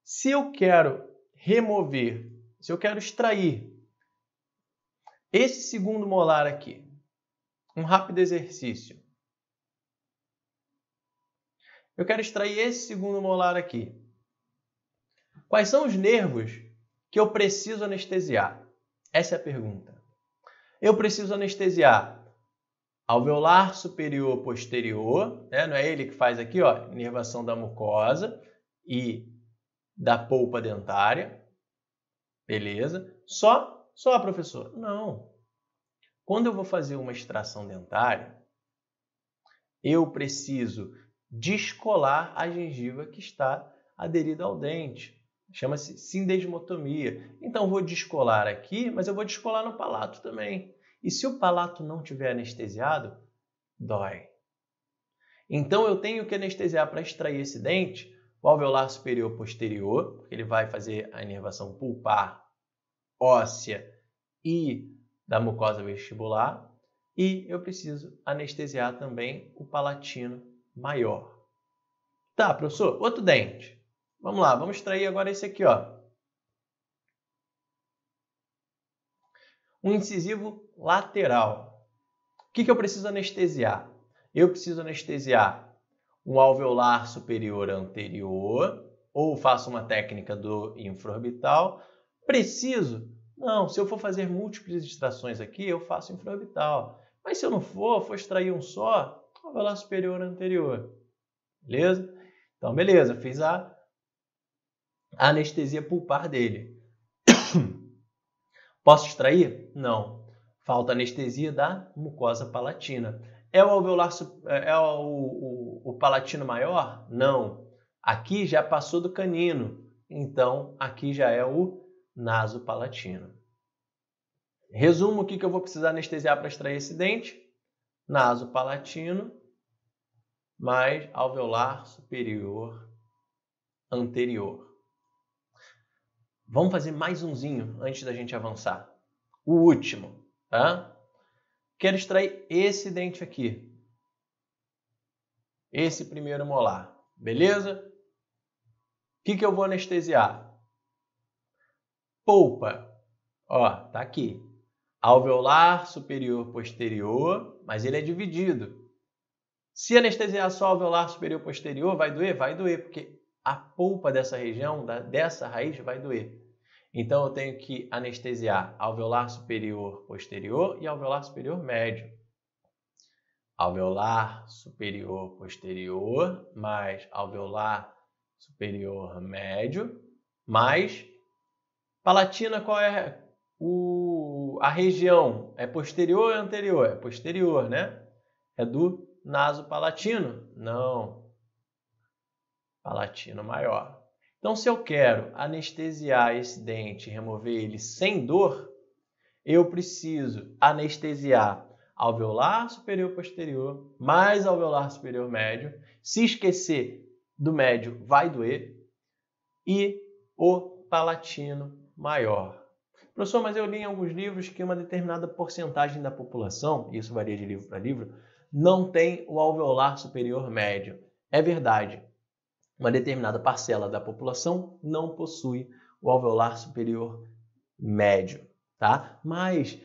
Se eu quero remover, se eu quero extrair esse segundo molar aqui, um rápido exercício. Eu quero extrair esse segundo molar aqui. Quais são os nervos que eu preciso anestesiar? Essa é a pergunta. Eu preciso anestesiar alveolar superior posterior, né? Não é ele que faz aqui, ó, inervação da mucosa e da polpa dentária. Beleza? Só, professor? Não. Quando eu vou fazer uma extração dentária, eu preciso descolar a gengiva que está aderida ao dente. Chama-se sindesmotomia. Então, vou descolar aqui, mas eu vou descolar no palato também. E se o palato não estiver anestesiado, dói. Então, eu tenho que anestesiar para extrair esse dente o alveolar superior posterior, porque ele vai fazer a inervação pulpar, óssea e da mucosa vestibular. E eu preciso anestesiar também o palatino maior. Tá, professor, outro dente. Vamos lá, vamos extrair agora esse aqui, ó. Um incisivo lateral. O que eu preciso anestesiar? Eu preciso anestesiar um alveolar superior anterior, ou faço uma técnica do infraorbital. Preciso? Não, se eu for fazer múltiplas extrações aqui, eu faço infraorbital. Mas se eu não for extrair um só, alveolar superior anterior. Beleza? Então, beleza, fiz a anestesia pulpar dele. Posso extrair? Não. Falta anestesia da mucosa palatina. É o alveolar, o palatino maior? Não. Aqui já passou do canino. Então, aqui já é o nasopalatino. Resumo o que eu vou precisar anestesiar para extrair esse dente. Nasopalatino mais alveolar superior anterior. Vamos fazer mais umzinho antes da gente avançar. O último, tá? Quero extrair esse dente aqui. Esse primeiro molar, beleza? O que eu vou anestesiar? Polpa. Ó, tá aqui. Alveolar superior posterior, mas ele é dividido. Se anestesiar só alveolar superior posterior, vai doer? Vai doer, porque a polpa dessa região, dessa raiz, vai doer. Então, eu tenho que anestesiar alveolar superior posterior e alveolar superior médio. Alveolar superior posterior mais alveolar superior médio mais palatina. Qual é a região? É posterior ou é anterior? É posterior, né? É do nasopalatino? Não. Palatino maior. Então, se eu quero anestesiar esse dente e remover ele sem dor, eu preciso anestesiar alveolar superior posterior mais alveolar superior médio. Se esquecer do médio, vai doer. E o palatino maior. Professor, mas eu li em alguns livros que uma determinada porcentagem da população, isso varia de livro para livro, não tem o alveolar superior médio. É verdade. Uma determinada parcela da população não possui o alveolar superior médio, tá? Mas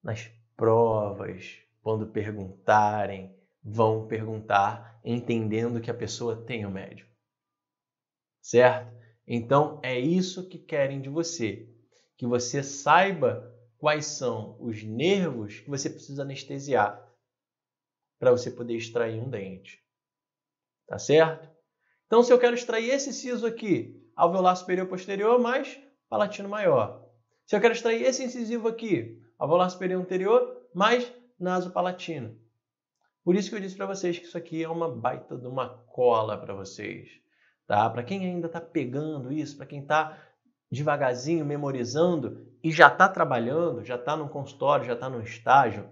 nas provas, quando perguntarem, vão perguntar entendendo que a pessoa tem o médio, certo? Então, é isso que querem de você, que você saiba quais são os nervos que você precisa anestesiar para você poder extrair um dente, tá certo? Então, se eu quero extrair esse siso aqui, alveolar superior posterior mais palatino maior. Se eu quero extrair esse incisivo aqui, alveolar superior anterior mais nasopalatino. Por isso que eu disse para vocês que isso aqui é uma baita de uma cola para vocês. Tá? Para quem ainda está pegando isso, para quem está devagarzinho memorizando e já está trabalhando, já está no consultório, já está no estágio,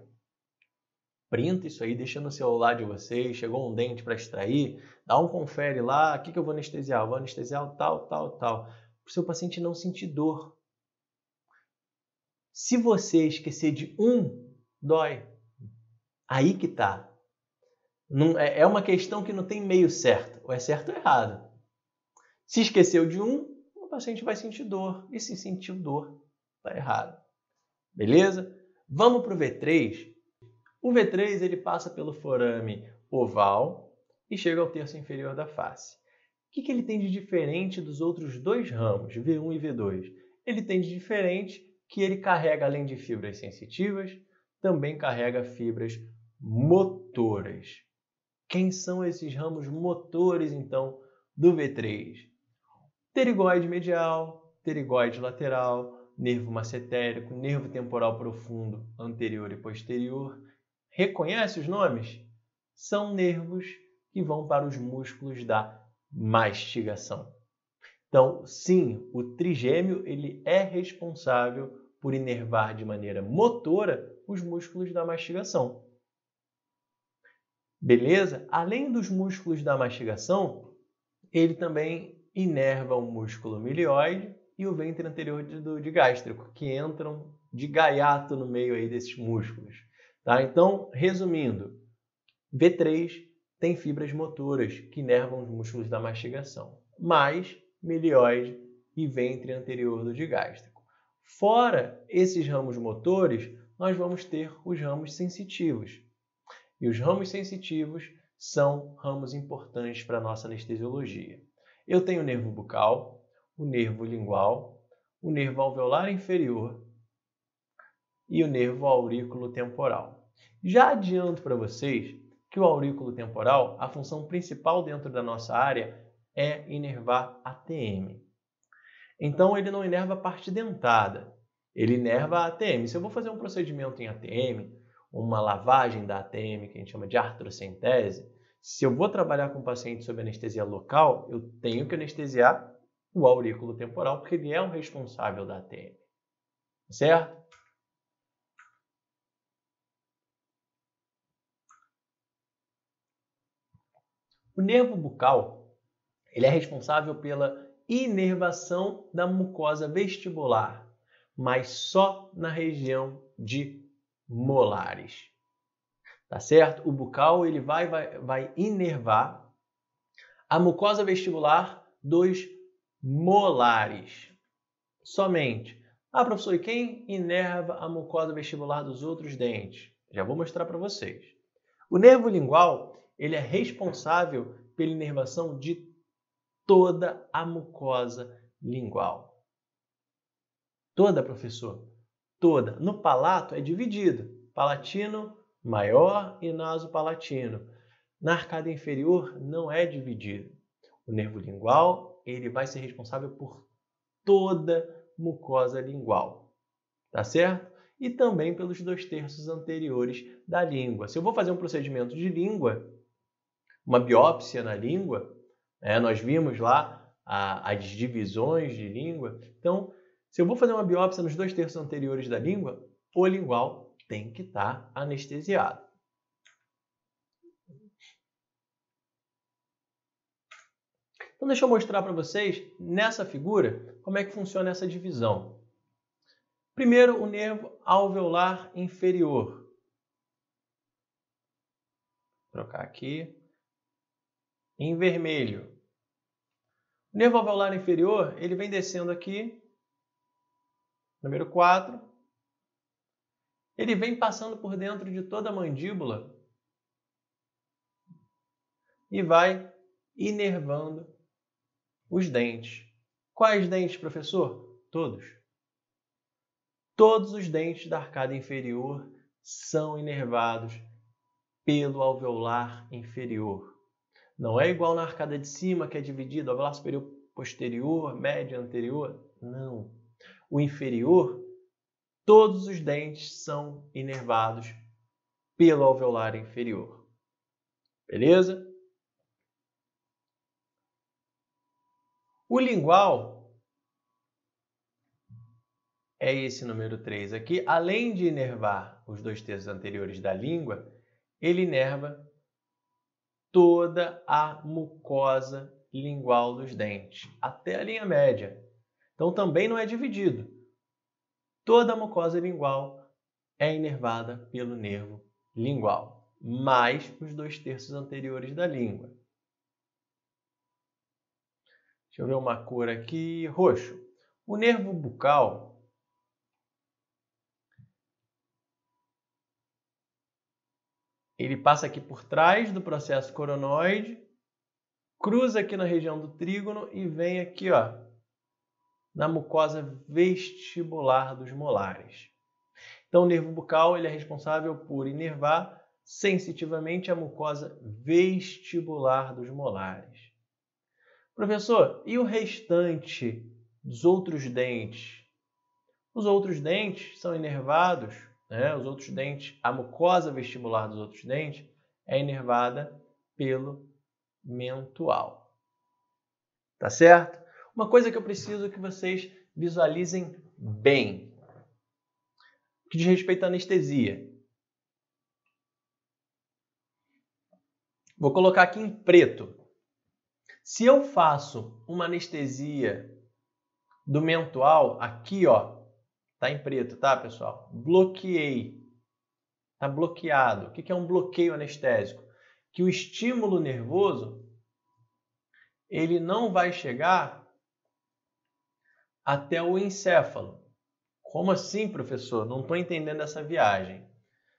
printa isso aí, deixa no celular de vocês, chegou um dente para extrair, dá um confere lá, o que eu vou anestesiar? Eu vou anestesiar o tal, tal, tal. Para o seu paciente não sentir dor. Se você esquecer de um, dói. Aí que tá. É uma questão que não tem meio certo, ou é certo ou errado. Se esqueceu de um, o paciente vai sentir dor. E se sentiu dor, tá errado. Beleza? Vamos para o V3. O V3 ele passa pelo forame oval e chega ao terço inferior da face. O que ele tem de diferente dos outros dois ramos, V1 e V2? Ele tem de diferente que ele carrega, além de fibras sensitivas, também carrega fibras motoras. Quem são esses ramos motores, então, do V3? Pterigoide medial, pterigoide lateral, nervo massetérico, nervo temporal profundo anterior e posterior. Reconhece os nomes? São nervos que vão para os músculos da mastigação. Então, sim, o trigêmeo ele é responsável por inervar de maneira motora os músculos da mastigação. Beleza? Além dos músculos da mastigação, ele também inerva o músculo milioide e o ventre anterior digástrico, que entram de gaiato no meio aí desses músculos. Tá? Então, resumindo, V3 tem fibras motoras que inervam os músculos da mastigação, mais milioide e ventre anterior do digástrico. Fora esses ramos motores, nós vamos ter os ramos sensitivos. E os ramos sensitivos são ramos importantes para a nossa anestesiologia. Eu tenho o nervo bucal, o nervo lingual, o nervo alveolar inferior e o nervo aurículo temporal. Já adianto para vocês que o aurículo temporal, a função principal dentro da nossa área é inervar a ATM. Então, ele não inerva a parte dentada, ele inerva a ATM. Se eu vou fazer um procedimento em ATM, uma lavagem da ATM, que a gente chama de artrocentese, se eu vou trabalhar com o paciente sob anestesia local, eu tenho que anestesiar o aurículo temporal, porque ele é o responsável da ATM. Certo? O nervo bucal, ele é responsável pela inervação da mucosa vestibular, mas só na região de molares. Tá certo? O bucal ele vai inervar a mucosa vestibular dos molares. Somente. Ah, professor, e quem inerva a mucosa vestibular dos outros dentes? Já vou mostrar para vocês. O nervo lingual ele é responsável pela inervação de toda a mucosa lingual. Toda, professor? Toda. No palato é dividido. Palatino maior e nasopalatino. Na arcada inferior não é dividido. O nervo lingual ele vai ser responsável por toda mucosa lingual. Tá certo? E também pelos 2/3 anteriores da língua. Se eu vou fazer um procedimento de língua, uma biópsia na língua, nós vimos lá as divisões de língua. Então, se eu vou fazer uma biópsia nos 2/3 anteriores da língua, o lingual tem que estar anestesiado. Então, deixa eu mostrar para vocês, nessa figura, como é que funciona essa divisão. Primeiro, o nervo alveolar inferior. Vou trocar aqui. Em vermelho. O nervo alveolar inferior, ele vem descendo aqui, número 4. Ele vem passando por dentro de toda a mandíbula e vai inervando os dentes. Quais dentes, professor? Todos. Todos os dentes da arcada inferior são inervados pelo alveolar inferior. Não é igual na arcada de cima, que é dividido, alveolar superior, posterior, médio, anterior. Não. O inferior, todos os dentes são inervados pelo alveolar inferior. Beleza? O lingual é esse número 3 aqui. Além de inervar os 2/3 anteriores da língua, ele inerva toda a mucosa lingual dos dentes, até a linha média. Então, também não é dividido. Toda a mucosa lingual é inervada pelo nervo lingual, mais os 2/3 anteriores da língua. Deixa eu ver uma cor aqui, roxo. O nervo bucal ele passa aqui por trás do processo coronoide, cruza aqui na região do trígono e vem aqui, ó, na mucosa vestibular dos molares. Então, o nervo bucal ele é responsável por inervar sensitivamente a mucosa vestibular dos molares. Professor, e o restante dos outros dentes? Os outros dentes são inervados, os outros dentes, a mucosa vestibular dos outros dentes é inervada pelo mentual. Tá certo? Uma coisa que eu preciso que vocês visualizem bem, que diz respeito à anestesia. Vou colocar aqui em preto. Se eu faço uma anestesia do mentual, aqui, ó, tá em preto, tá, pessoal? Bloqueei. Tá bloqueado. O que é um bloqueio anestésico? Que o estímulo nervoso ele não vai chegar até o encéfalo. Como assim, professor? Não estou entendendo essa viagem.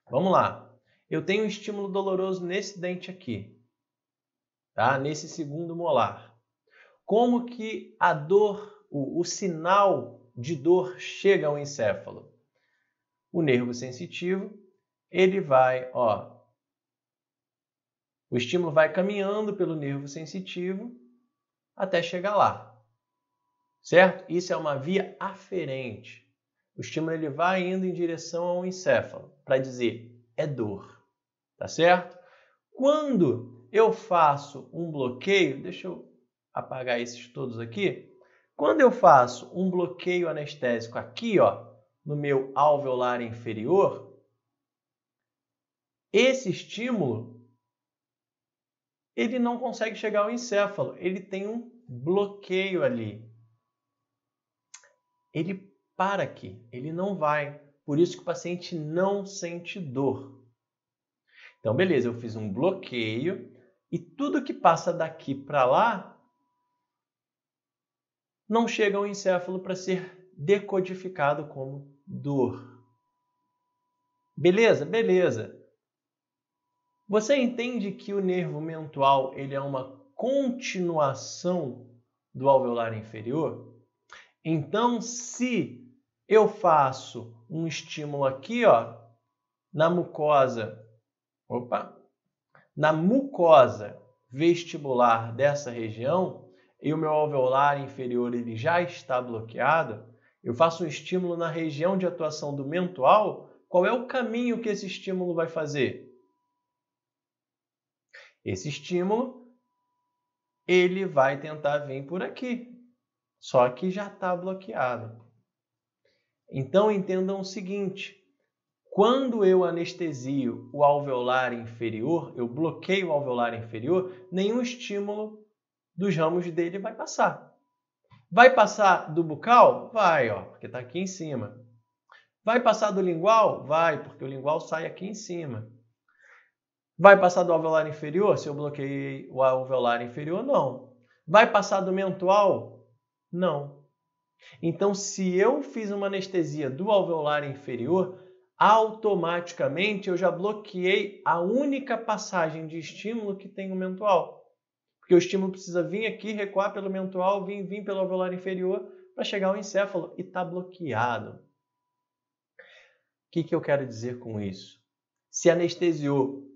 Vamos lá. Eu tenho um estímulo doloroso nesse dente aqui, tá? Nesse segundo molar. Como que a dor, o sinal de dor chega ao encéfalo? O nervo sensitivo, ele vai, ó, o estímulo vai caminhando pelo nervo sensitivo até chegar lá, certo? Isso é uma via aferente. O estímulo ele vai indo em direção ao encéfalo para dizer é dor, tá certo? Quando eu faço um bloqueio, deixa eu apagar esses todos aqui. Quando eu faço um bloqueio anestésico aqui, ó, no meu alveolar inferior, esse estímulo ele não consegue chegar ao encéfalo, ele tem um bloqueio ali. Ele para aqui, ele não vai. Por isso que o paciente não sente dor. Então, beleza, eu fiz um bloqueio e tudo que passa daqui para lá não chega ao encéfalo para ser decodificado como dor. Beleza? Beleza. Você entende que o nervo mentual ele é uma continuação do alveolar inferior? Então, se eu faço um estímulo aqui, ó, na mucosa vestibular dessa região, e o meu alveolar inferior ele já está bloqueado, eu faço um estímulo na região de atuação do mentual, qual é o caminho que esse estímulo vai fazer? Esse estímulo ele vai tentar vir por aqui, só que já está bloqueado. Então entendam o seguinte, quando eu anestesio o alveolar inferior, eu bloqueio o alveolar inferior, nenhum estímulo dos ramos dele vai passar. Vai passar do bucal? Vai, ó, porque está aqui em cima. Vai passar do lingual? Vai, porque o lingual sai aqui em cima. Vai passar do alveolar inferior? Se eu bloqueei o alveolar inferior, não. Vai passar do mentual? Não. Então, se eu fiz uma anestesia do alveolar inferior, automaticamente eu já bloqueei a única passagem de estímulo que tem o mentual. Porque o estímulo precisa vir aqui, recuar pelo mentual, vir pelo alveolar inferior para chegar ao encéfalo e está bloqueado. O que eu quero dizer com isso? Se anestesiou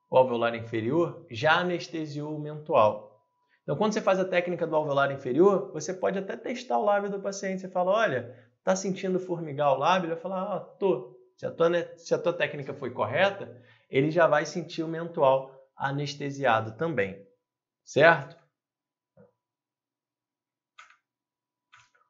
o alveolar inferior, já anestesiou o mentual. Então, quando você faz a técnica do alveolar inferior, você pode até testar o lábio do paciente. Você fala, olha, está sentindo formigar o lábio? Ele vai falar, ah, tô. Se a tua técnica foi correta, ele já vai sentir o mentual anestesiado também. Certo?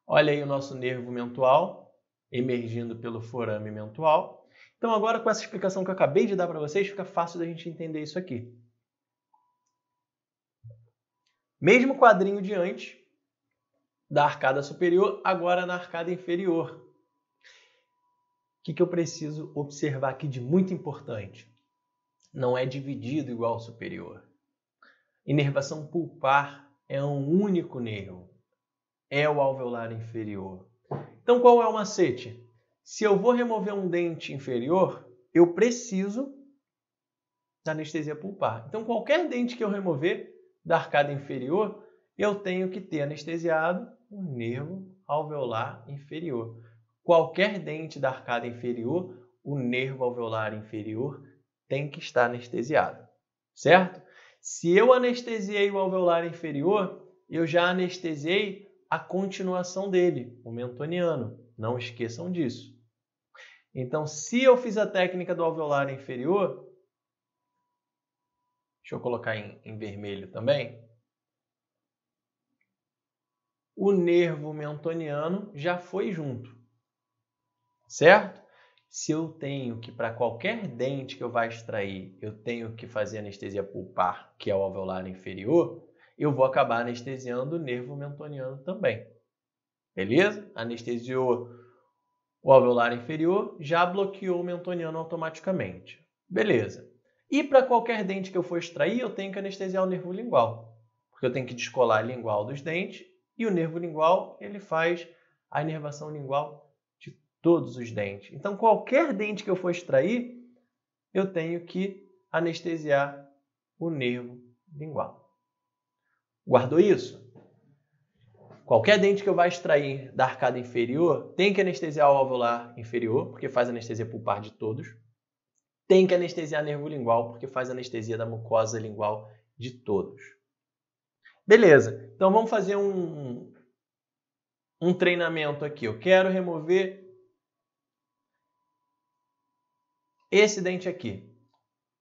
Olha aí o nosso nervo mentual emergindo pelo forame mentual. Então agora com essa explicação que eu acabei de dar para vocês, fica fácil da gente entender isso aqui. Mesmo quadrinho de antes da arcada superior, agora na arcada inferior. O que eu preciso observar aqui de muito importante? Não é dividido igual ao superior. Inervação pulpar é um único nervo. É o alveolar inferior. Então, qual é o macete? Se eu vou remover um dente inferior, eu preciso da anestesia pulpar. Então, qualquer dente que eu remover da arcada inferior, eu tenho que ter anestesiado o nervo alveolar inferior. Qualquer dente da arcada inferior, o nervo alveolar inferior tem que estar anestesiado, certo? Se eu anestesiei o alveolar inferior, eu já anestesiei a continuação dele, o mentoniano. Não esqueçam disso. Então, se eu fiz a técnica do alveolar inferior, deixa eu colocar em vermelho também, o nervo mentoniano já foi junto, certo? Se eu tenho que, para qualquer dente que eu vá extrair, eu tenho que fazer anestesia pulpar, que é o alveolar inferior, eu vou acabar anestesiando o nervo mentoniano também. Beleza? Anestesiou o alveolar inferior, já bloqueou o mentoniano automaticamente. Beleza. E para qualquer dente que eu for extrair, eu tenho que anestesiar o nervo lingual. Porque eu tenho que descolar a lingual dos dentes e o nervo lingual ele faz a inervação lingual de todos os dentes. Então, qualquer dente que eu for extrair, eu tenho que anestesiar o nervo lingual. Guardou isso? Qualquer dente que eu vá extrair da arcada inferior tem que anestesiar o alveolar inferior, porque faz anestesia pulpar de todos. Tem que anestesiar nervo lingual, porque faz anestesia da mucosa lingual de todos. Beleza, então vamos fazer um treinamento aqui. Eu quero remover esse dente aqui,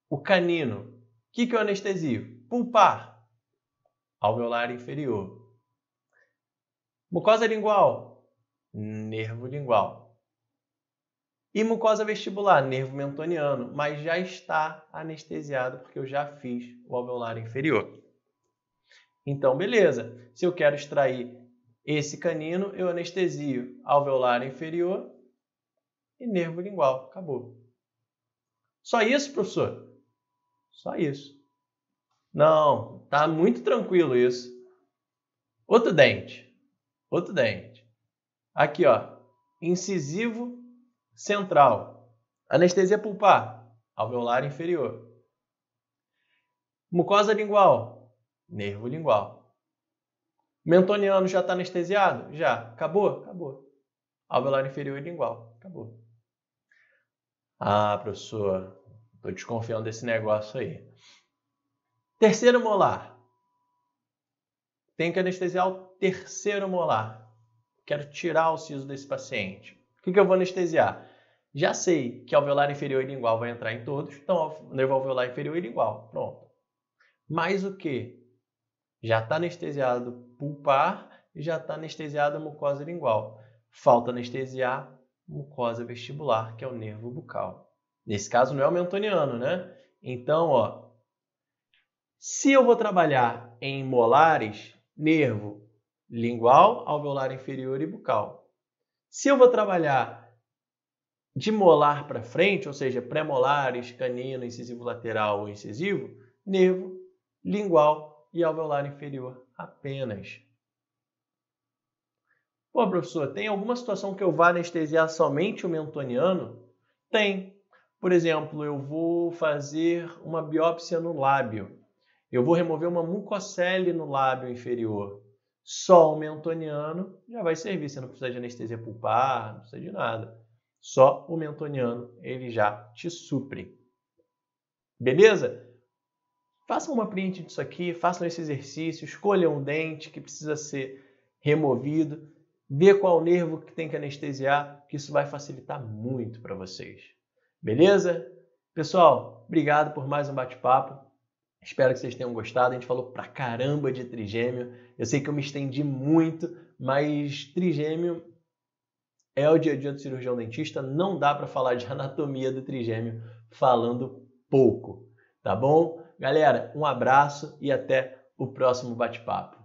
o canino. O que eu anestesio? Pulpar, alveolar inferior. Mucosa lingual, nervo lingual. E mucosa vestibular, nervo mentoniano, mas já está anestesiado porque eu já fiz o alveolar inferior. Então, beleza. Se eu quero extrair esse canino, eu anestesio alveolar inferior e nervo lingual. Acabou. Só isso, professor? Só isso. Não, tá muito tranquilo isso. Outro dente. Outro dente. Aqui, ó. Incisivo central. Anestesia pulpar. Alveolar inferior. Mucosa lingual. Nervo lingual. Mentoniano já está anestesiado? Já. Acabou? Acabou. Alveolar inferior e lingual. Acabou. Ah, professor, estou desconfiando desse negócio aí. Terceiro molar. Tem que anestesiar o terceiro molar. Quero tirar o siso desse paciente. O que eu vou anestesiar? Já sei que alveolar inferior e lingual vai entrar em todos, então nervo alveolar inferior e lingual. Pronto. Mais o que? Já está anestesiado pulpar e já está anestesiada a mucosa lingual. Falta anestesiar mucosa vestibular, que é o nervo bucal. Nesse caso não é o mentoniano, né? Então, ó, se eu vou trabalhar em molares, nervo lingual, alveolar inferior e bucal. Se eu vou trabalhar de molar para frente, ou seja, pré-molares, canino, incisivo lateral ou incisivo, nervo lingual e alveolar inferior apenas. Pô, professor, tem alguma situação que eu vá anestesiar somente o mentoniano? Tem. Por exemplo, eu vou fazer uma biópsia no lábio. Eu vou remover uma mucocele no lábio inferior. Só o mentoniano já vai servir. Você não precisa de anestesia pulpar, não precisa de nada. Só o mentoniano, ele já te supre. Beleza? Façam uma print disso aqui, façam esse exercício, escolham um dente que precisa ser removido, vê qual nervo que tem que anestesiar, que isso vai facilitar muito para vocês. Beleza? Pessoal, obrigado por mais um bate-papo. Espero que vocês tenham gostado. A gente falou pra caramba de trigêmeo. Eu sei que eu me estendi muito, mas trigêmeo é o dia a dia do cirurgião dentista. Não dá para falar de anatomia do trigêmeo falando pouco, tá bom? Galera, um abraço e até o próximo bate-papo.